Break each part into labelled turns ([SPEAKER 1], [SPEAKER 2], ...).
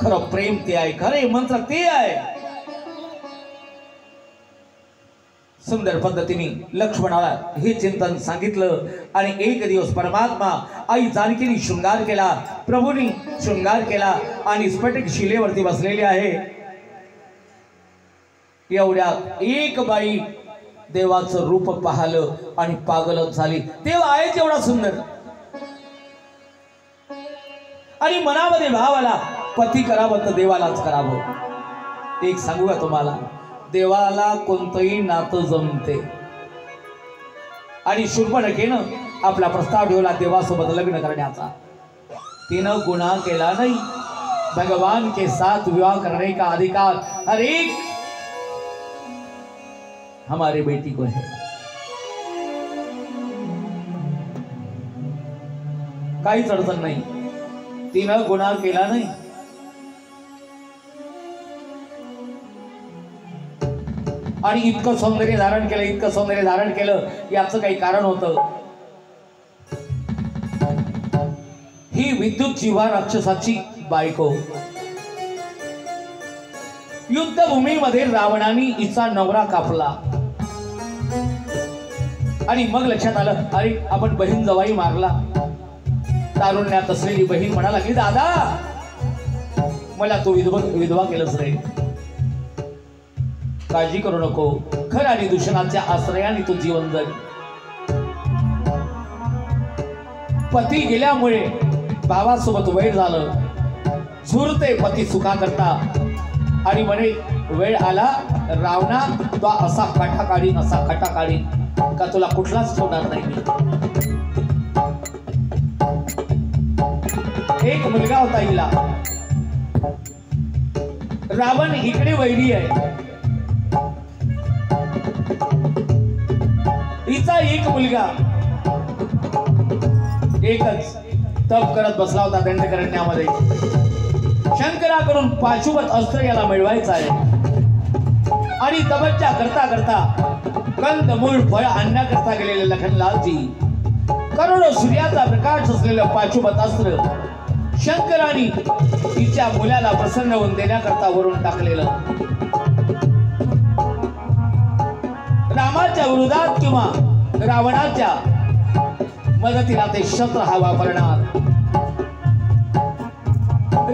[SPEAKER 1] खरं प्रेम ते आहे, खरे मंत्र ते आहे. सुंदर पद्धतीने लक्ष्मणाला हे चिंतन सांगितलं आणि एक दिवस परमात्मा आई जानकीने शृंगार केला, प्रभूंनी शृंगार केला आणि स्फटिक शिलेवरती बसलेली आहे. एवढ्या एक बाई देवाचं रूप पाहिलं आणि पागलच झाली. देव आहे तेवढा सुंदर आणि मनामध्ये भाव आला, पती करावं तर देवालाच करावं. एक सांगू का तुम्हाला, देवाला कोणतंही नातं जमते आणि शूर्पणखेनं आपला प्रस्ताव ठेवला देवासोबत लग्न करण्याचा. तिनं गुन्हा केला नाही. भगवान के साथ विवाह करने का अधिकार हर एक हमारे बेटी को है. काहीच अडचण नाही. तिनं गुन्हा केला नाही. आणि इतकं सौंदर्य धारण केलं, इतकं सौंदर्य धारण केलं, याचं काही कारण होतं. ही विद्युत जीवा राक्षसाची बायको. युद्धभूमीमध्ये रावणाने हिचा नवरा कापला आणि मग लक्षात आलं, अरे आपण बहीण जवाई मारला. तारुण्यात असलेली बहीण म्हणाला की दादा, मला तू विधवा केलंच रे. काळजी करू नको, खर आणि दूषणाच्या आश्रयाने तू जीवन जग. पती गेल्यामुळे भावासोबत वैर झालं. झुरते पती सुखा करता आणि म्हणे वेळ आला रावणा, तो असा काठा काढीन, असा काठा काढीन का तुला कुठलाच ठेवणार नाही मी. एक मुलगा होता हिला. रावण इकडे वैरी आहे. हिचा एक मुलगा एकच तप करत बसला होता दंडकारण्यामध्ये. शंकराकडून पाशुपत अस्त्र याला मिळवायचं आहे आणि तपस्या करता करता कंदमूळ फळ आणण्याकरता गेलेले लखनलालजी करोडो सूर्याचा प्रकाश असलेलं पाशुपत अस्त्र शंकराने तिच्या मुलाला प्रसन्न होऊन देण्याकरता वरून टाकलेलं. रामाच्या विरोधात किंवा रावणाच्या मदतीला ते शस्त्र हा वापरणार.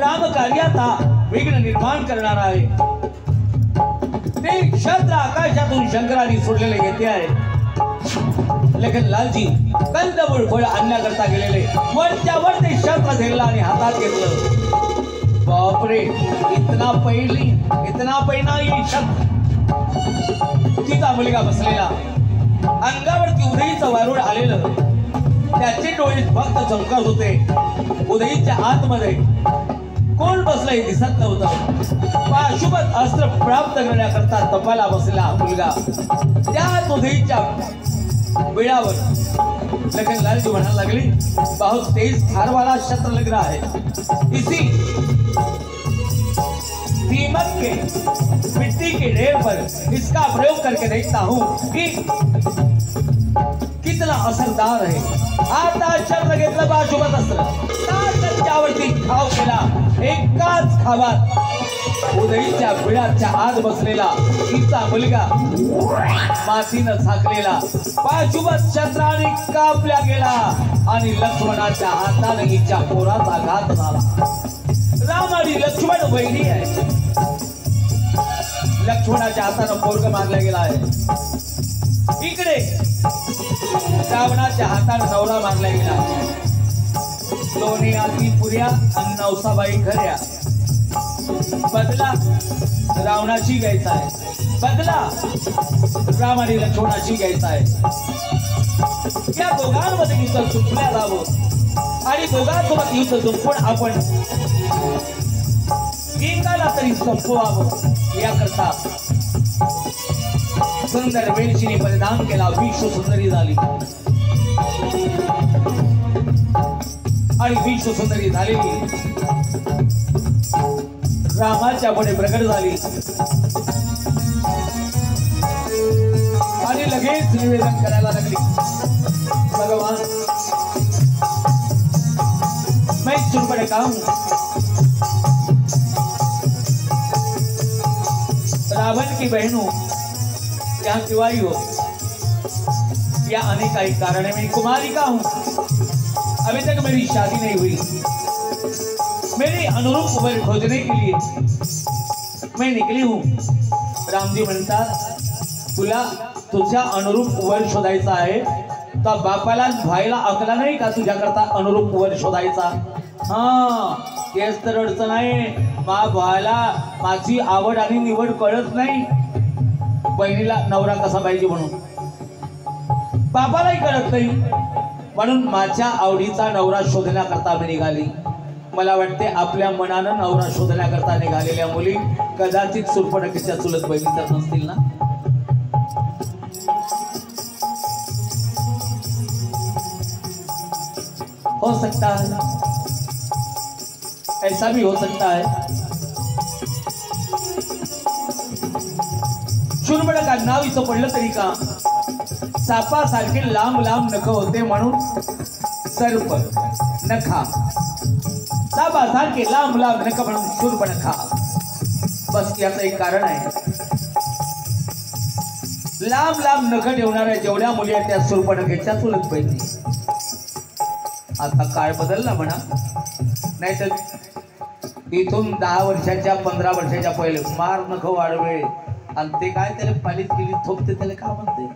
[SPEAKER 1] राम कार्याचा विघ्न निर्माण करणार आहे. ते शस्त्र आकाशातून शंकराने सोडलेले घेते आहे. लखनलालजी कंदमूळ फळ आणण्याकरता गेलेले वरच्या वर ते शस्त्र धरलं आणि हातात घेतलं. बापरे, इतना पहिना ये शस्त्र. तिचा मुलगा बसलेला, अंगावरती उदयीचं वारूळ आलेलं, त्याचे डोळे फक्त चमकत होते. उदयीच्या आतमध्ये कोण बसलंय दिसत नव्हतं. पाशुपत अस्त्र प्राप्त करण्याकरता तपाला बसलेला मुलगा. त्याच उदयीच्या बिळावर लखनलालजी म्हणायला लागली, बहुत तेज धार वाला शस्त्र लग रहा है. इसी दीमक के मिट्टी के ढेर पर इसका प्रयोग करके देखता हूँ कि कितना असरदार है. आता शस्त्र घेतलं पाशुपत अस्त्र, त्यावरती खाव केला. एकाच खावात उदयीच्या बिळाच्या आत बसलेला तिचा मुलगा मातीनं झाकलेला पाशुपत शस्त्राने कापला गेला आणि लक्ष्मणाच्या हाताने हिच्या पोराचा घात झाला. राम आणि लक्ष्मण वैरी आहे. लक्ष्मणाच्या हातानं पोरग मारला गेला आहे. इकडे रावणाच्या हातानं नवरा मारला गेला. दोन्ही आती पुऱ्या आणि नवसाबाई खऱ्या. बदला रावणाची घ्यायचा आहे, बदला राम आणि लक्ष्मणाची घ्यायचा आहे. या दोघांमध्ये युद्ध जिंकल्या जावं आणि दोघांसोबत युद्ध जिंकून आपण एकाला तरी संपवावं याकरता सुंदर वेशीने परिधान केला. विश्व सुंदरी झाली आणि विश्व सुंदरी झालेली रामाच्या पुढे प्रगट झाली आणि लगेच निवेदन करायला लागली, भगवान मैं चुप पड़े हूं. की बहनों, यहाँ क्यों आई हो? या आने का एक कारण है, मैं कुमारिका हूँ, अभी तक मेरी शादी नहीं हुई। मेरे अनुरूप वर खोजने के लिए मैं निकली हूँ। रामजी म्हणतात, तुला तुझ्या अनुरूप वर शोधायचा आहे, तर बापाला भाईला अकला नाही का तुझ्याकरता अनुरूप वर शोधायचा? हा, तेच तर अडचण आहे। मा भावाला माझी आवड आणि निवड कळत नाही, बहिणीला नवरा कसा पाहिजे म्हणून बापालाही कळत नाही, म्हणून माझ्या आवडीचा नवरा शोधण्याकरता मी निघाली। मला वाटते आपल्या मनानं नवरा शोधण्याकरता निघालेल्या मुली कदाचित सुरपणकीच्या चुलत बहिणी तर नसतील ना? हो सकता है, ऐसा भी हो सकता है। शूरपणखा नाव इथं पडलं तरी का? सापासारखे लांब लांब नख होते म्हणून सर्प नखा, सापासारखे लांब लांब नख म्हणून शूरपणखा। बस याचं एक कारण आहे, लांब लांब नख ठेवणाऱ्या जेवढ्या मुली आहेत त्या शूरपणखेच्या चुलत बहिणी। आता काळ बदलला म्हणा, नाहीतर इथून 10 वर्षाच्या 15 वर्षाच्या पहिले मार नख वाढवे आणि ते काय त्याला पालिश केली थोपते, त्याला काय म्हणते,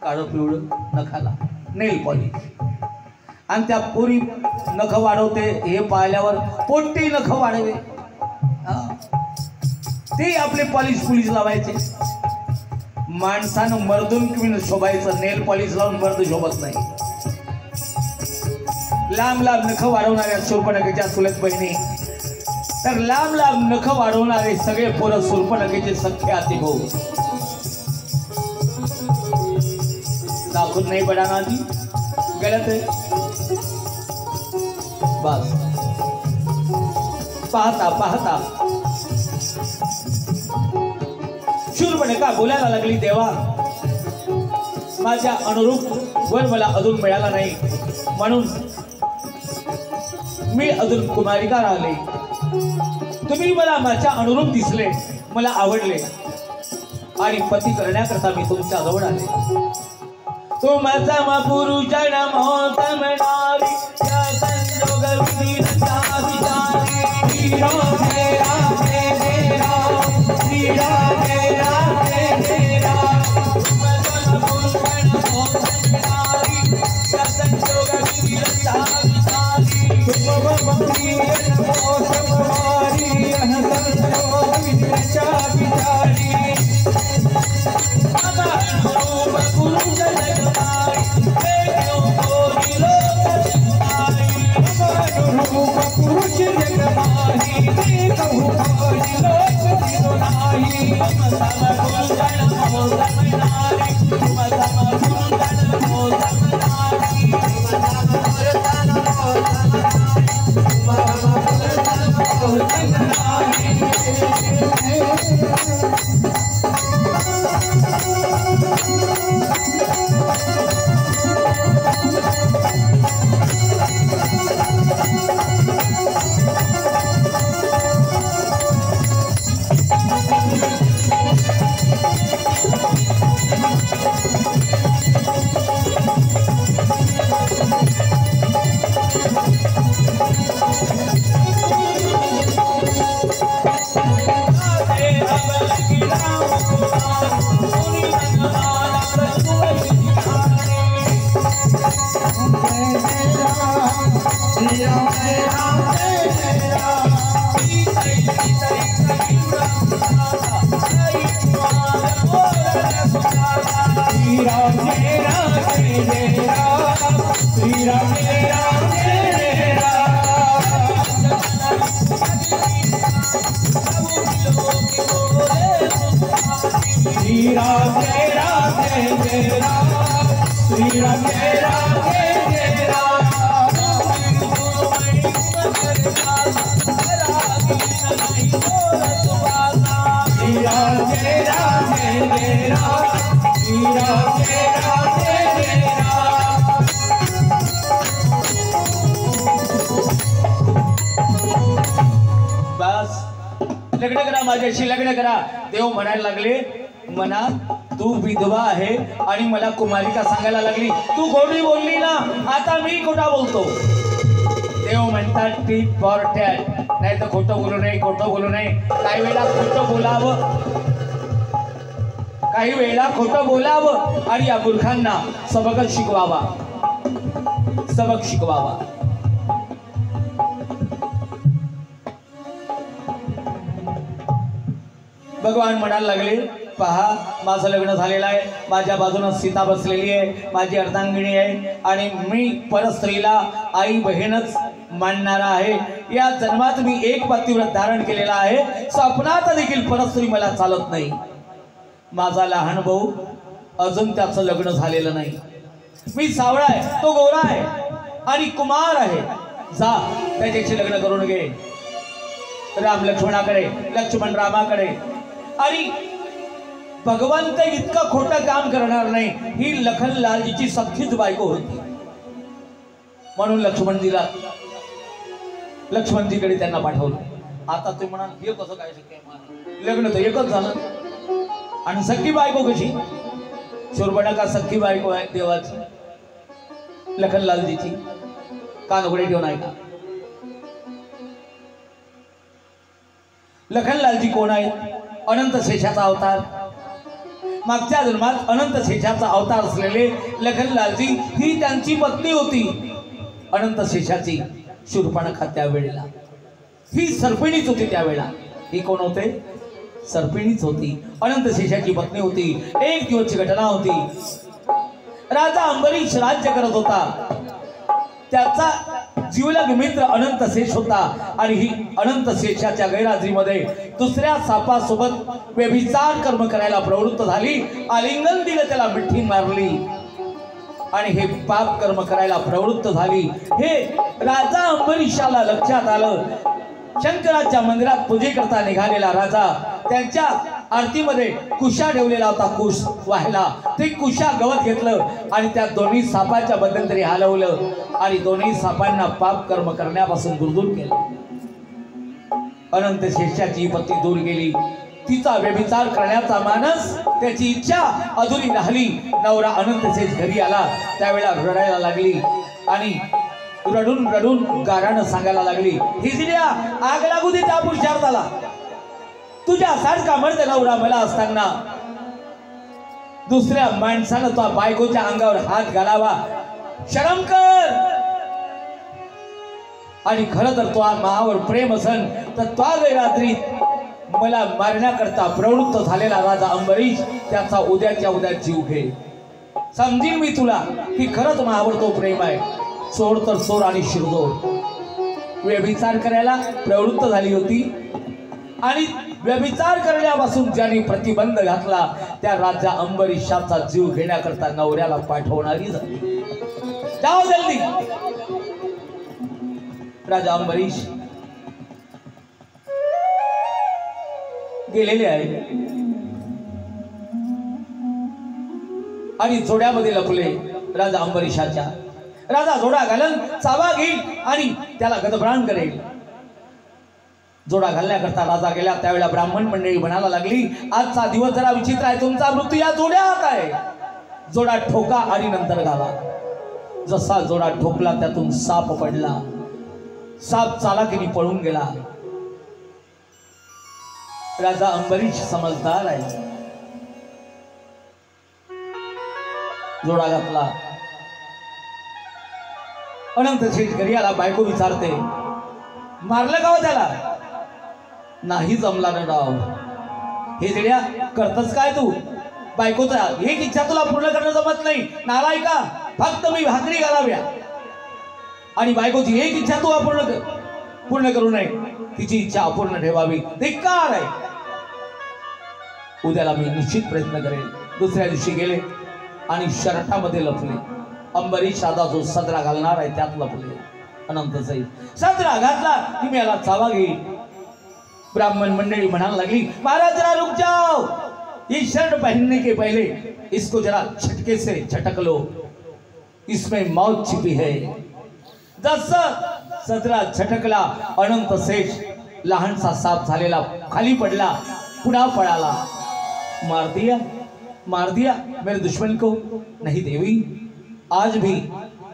[SPEAKER 1] काळं पिवळं नखाला नेल पॉलिश, आणि त्या पोरी नख वाढवते हे पाहिल्यावर पोट्टी नख वाढवे, ते आपले पॉलिश पुलिस लावायचे। माणसानं मर्दून किंवा शोभायचं, नेल पॉलिश लावून मर्द शोभत नाही। लांब लांब नख वाढवणाऱ्या शूरपणखेच्या चुलत बहिणी, तर लांब लांब नख वाढवणारे सगळे पोरं शूरपणखेचे सख्खे आते भाऊ। दाखवून नाही बडाना जी गलत है। बस पाहता पाहता शूरपणखा बोलायला लागली, देवा माझ्या अनुरूप वर मला अजून मिळाला नाही, म्हणून मी अजून कुमारिका राहिले। तुम्ही मला माझ्या अनुरूप दिसले, मला आवडले आणि पती करण्याकरता मी तुमच्या जवळ आले। तुमचा पुरुष नमोत मनारी, या संजोग विधी रचा विचारी, राधे राधे तेरा, श्री राधे राधे तेरा। तुमचा पुरुष नमोत मनारी, या संजोग विधी रचा विचारी, तुम भक्ति नमोत मनारी, यह संजोग विधी रचा विचारी। पुरुष पुरुष जगमाही, देखो कोई लोक दिनाही। लग्न करा, माझ्याशी लग्न करा. देव म्हणायला लागले, मना तू विधवा आहे आणि मला कुमारिका सांगायला लागली. तू गोडी बोलली ना, आता मी खोटा बोलतो. देव म्हणतात टीप फॉर टॅट, नाही तर खोटं बोलू नये, खोटं बोलू नये. काही वेळा खोटं बोलावं, काही वेळा खोटं बोलावं आणि या मूर्खांना सबक शिकवावा, सबक शिकवावा. भगवान म्हणायला लागले, पहा माझं लग्न झालेलं आहे, माझ्या बाजूने सीता बसलेली आहे, माझी अर्धांगिनी आहे आणि मी परस्त्रीला आई बहीणच मानणारा आहे. या जन्मात मी एक पतिव्रत धारण केलेला आहे, स्वप्नात देखील परस्त्री मला चालत नाही. माझा लहान भाऊ अजून त्याचं लग्न झालेलं नाही. मी सावळा आहे, तो गोरा आहे आणि कुमार आहे. जा त्याच्याशी लग्न करून घे. राम लक्ष्मणाकडे, लक्ष्मण रामाकडे. आणि भगवंत इतकं खोटं काम करणार नाही. ही लखनलालजीची सख्खीच बायको होती, म्हणून लक्ष्मणजीकडे त्यांना पाठवलं. आता ते म्हणाल हे कसं काय शक्य आहे, लग्न तर एकच झालं आणि सख्खी बायको कशी? शूर्पणखा सख्खी बायको आहे देवाची, लखनलालजीची. कान उघडे ठेवून ऐका. लखनलालजी कोण आहेत? अनंत शेषाचा अवतार. मागच्या जन्मात अनंत शेषाचा अवतार असलेले लखनलालजी ही त्यांची पत्नी होती अनंत शेषाची, शूर्पणखा. त्यावेळेला ही सर्पिणीच होती. त्यावेळेला ही कोण होते? सर्पिणीच होती, अनंत शेषाची पत्नी होती. एक दिवसची घटना होती. राजा अंबरीश राज्य करत होता. त्याचा जीवलग मित्र अनंत शेष होता आणि ही अनंत शेषाच्या गैरहाजरीमध्ये दुसऱ्या सापासोबत व्यभिचार कर्म करायला प्रवृत्त झाली. आलिंगन दिलं, त्याला मिठी मारली आणि हे पाप कर्म करायला प्रवृत्त झाली. हे राजा अंबरीशाला लक्षात आलं. शंकराच्या मंदिरात पूजेकरता निघालेला राजा त्यांच्या आरतीमध्ये कुशा ठेवलेला होता, कुश वाहिला. ते कुशा गवत घेतलं आणि त्या दोन्ही सापाच्या मध्यंतरी हलवलं आणि दोन्ही सापांना पाप कर्म करण्यापासून दूर केलं. अनंत शेषाची पत्नी दूर गेली. तिचा व्यभिचार करण्याचा मानस, त्याची इच्छा अधुरी राहिली. नवरा अनंत शेष घरी आला त्यावेळेला रडायला लागली आणि रडून रडून गारानं सांगायला लागली, हिजड्या आग लागू दे त्या पुरुषार्थाला. तुझ्या सारखा मर्द नवरा मला असताना दुसऱ्या माणसानं तो बायकोच्या अंगावर हात घालावा, शरम कर. आणि खरं तर तो महावर प्रेम असन तर तो गैरहाजरीत मला मारण्याकरता प्रवृत्त झालेला राजा अंबरीश त्याचा उद्याच्या उद्या जीव घे. समजीन मी तुला की खरंच महावर तो प्रेम आहे. चोर तर चोर आणि शिरदोर. व्यभिचार करायला प्रवृत्त झाली होती आणि व्यभिचार करण्यापासून ज्यांनी प्रतिबंध घातला त्या राजा अंबरीशाचा जीव घेण्याकरता नवऱ्याला पाठवणारी झाली. जाओ जल्दी. राजा अंबरीश गेलेले आहे आणि जोड्यामध्ये लपले राजा अंबरीशाच्या. राजा जोडा घालन, चावा घेईल आणि त्याला गदभ्राण करेल. जोडा घालण्याकरता राजा गेला त्यावेळेला ब्राह्मण मंडळी म्हणायला लागली, आजचा दिवस जरा विचित्र आहे, तुमचा मृत्यू या जोड्यात आहे. जोडा ठोका आणि नंतर घाला. जसा जोडा ठोकला त्यातून साप पडला. साप चालाकीने पळून गेला. राजा अंबरीश समजदार आहे. जोडा घातला. अनंत शेठ घरी आला. बायको विचारते, मारलं का हो त्याला? नाही जमला ना राव. हे जेड्या करतस काय तू? बायकोचा एक इच्छा तुला पूर्ण करणं जमत नाही नालायका. फक्त मी भाकरी घालाव्या आणि बायकोची एक इच्छा तू पूर्ण करू नये, तिची इच्छा अपूर्ण ठेवावी. धिक्कार आहे. उद्याला मी निश्चित प्रयत्न करेल. दुसऱ्या दिवशी गेले आणि शर्टामध्ये लपले. अंबरीश राजा जो सदरा घालणार आहे त्यात लपले. अनंत सदरा घातला की मी याला चावा घेईल. ब्राह्मण मंडली म्हणाने लगी, महाराज जरा रुक जाओ, ये शर्ट पहनने के पहले इसको जरा झटके से झटक लो, इसमें मौत छिपी है. जस सदरा झटकला अनंत शेष लहानसा साप झालेला खाली पडला, पुन्हा पळाला। मार दिया मेरे दुश्मन को। नहीं देवी, आज भी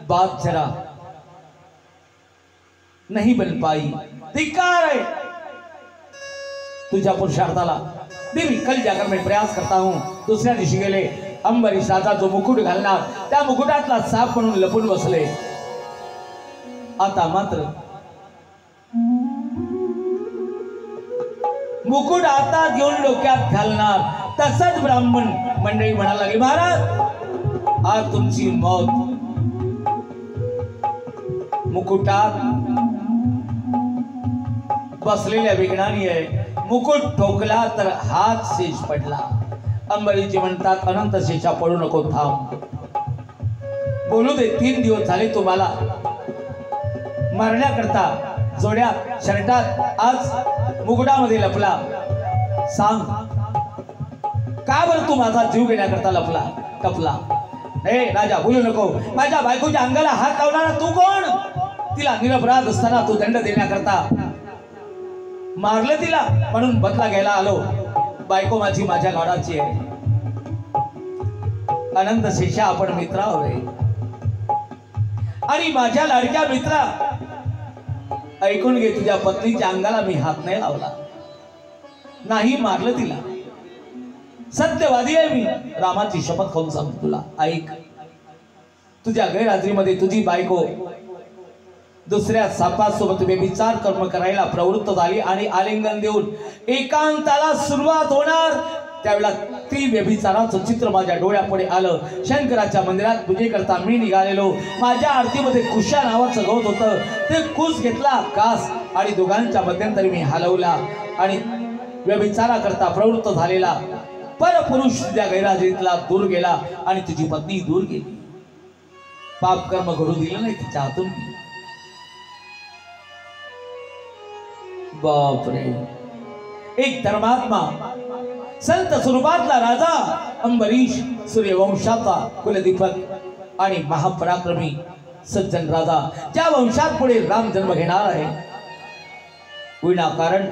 [SPEAKER 1] बात जरा नहीं बन पाई। धिक्कार है तुझ्या पुरुषार्थाला। देवी, कल जाकर मैं प्रयास करता हूं। दुसऱ्या दिवशी गेले। अंबरीश राजा जो मुकुट घालणार त्या मुकुटातला साप म्हणून लपून बसले। आता मात्र मुकुट आता घेऊन डोक्यात घालणार तसंच ब्राह्मण मंडळी म्हणायला लागली, महाराज आज तुमची मौत। मुकुटात बसलेल्या विघ्नानी आहे। मुकुट ठोकला तर हात शेष पडला। अंबरीजी म्हणतात, अनंत शेषा पडू नको, थांब, बोलू दे। 3 दिवस झाले तुम्हाला मारण्याकरता जोड्या शर्टात, आज मुकुटामध्ये लपला। सांग, का बरं तू माझा जीव घेण्याकरता टपला? हे राजा, बोलू नको। माझ्या बायकोच्या अंगाला हात लावणारा तू कोण? तिला निरपराध असताना तू दंड देण्याकरता मारलं तिला, म्हणून बदला घ्यायला आलो। बायको माझ्या लाडाची आहे। अनंत शेषा, आपण मित्र आहोत आणि माझ्या लाडक्या मित्रा, ऐकून घे, तुझ्या पत्नीच्या अंगाला मी हात नाही लावला, नाही मारलं तिला। सत्यवादी आहे मी, रामाची शपथ खाऊन सांगतो तुला। ऐक, तुझ्या गैरहजेरीमध्ये तुझी बायको दुसऱ्या सापासोबत व्यभिचार कर्म करायला प्रवृत्त झाली आणि आलिंगन देऊन एकांताला सुरुवात होणार त्यावेळेला ती व्यभिचाराचं चित्र माझ्या डोळ्यापुढे आलं। शंकराच्या मंदिरात पूजेकरता मी निघालेलो। माझ्या आरतीमध्ये कुशा नावाचं गवत होतं, ते कुस घेतला कास आणि दोघांच्या मध्यंतरी मी हलवला आणि व्यभिचाराकरता प्रवृत्त झालेला परपुरुष तुझ्या गैरहजेरीतला दूर गेला आणि तुझी पत्नी दूर गेली। पाप कर्म घडू दिलं नाही तिच्या हातून। बापरे, एक धर्मात्मा संत स्वरूपातला राजा अंबरीश, सूर्यवंशाचा कुलदीपक आणि महापराक्रमी सज्जन राजा, ज्या वंशात पुढे राम जन्म घेणार आहे, विनाकारण